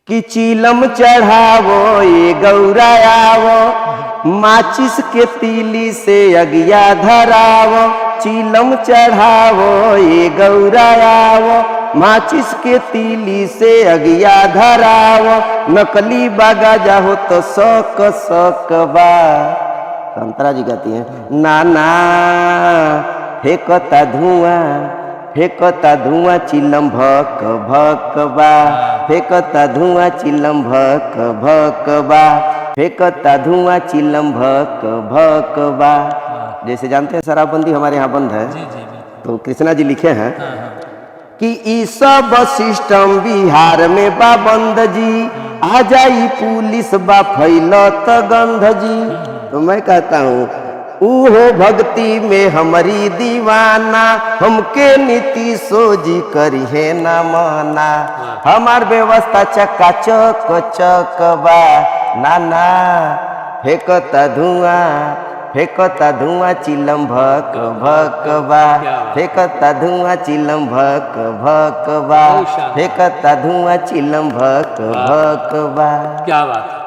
कि चीलम चढ़ावो ये गौरायावो, माचिस के तीली से अगिया धरावो। चीलम चढ़ावो ये गौरायावो, माचिस के तीली से अगिया धरावो। नकली बागा जाहो तो सक सक बा। संतरा जी गाती हैं, नाना फेंकता धुआं, फेंकता धुआं चिलम भक भक बा। फेंकता धुआं चिलम भक भक बा। फेंकता धुआं चिलम भक भक बा। जैसे जानते हैं शराबबंदी हमारे यहाँ बंद है, तो कृष्णा जी लिखे हैं कि ई सब सिस्टम बिहार में बा बंद जी, आ जाई पुलिस बा फैलत गंध जी। तो मैं कहता हूँ उहो भक्ति में हमारी दीवाना, हमके नीतीशो जी करी है न माना। हमार व्यवस्था चक्का चक चक बा। नाना फेंकता धुआं, फेंकता धुआं चिलम भक भक बा। फेंकता धुआं चिलम भक भक बा। फेंकता धुआं चिलम भक भक बा। क्या बात।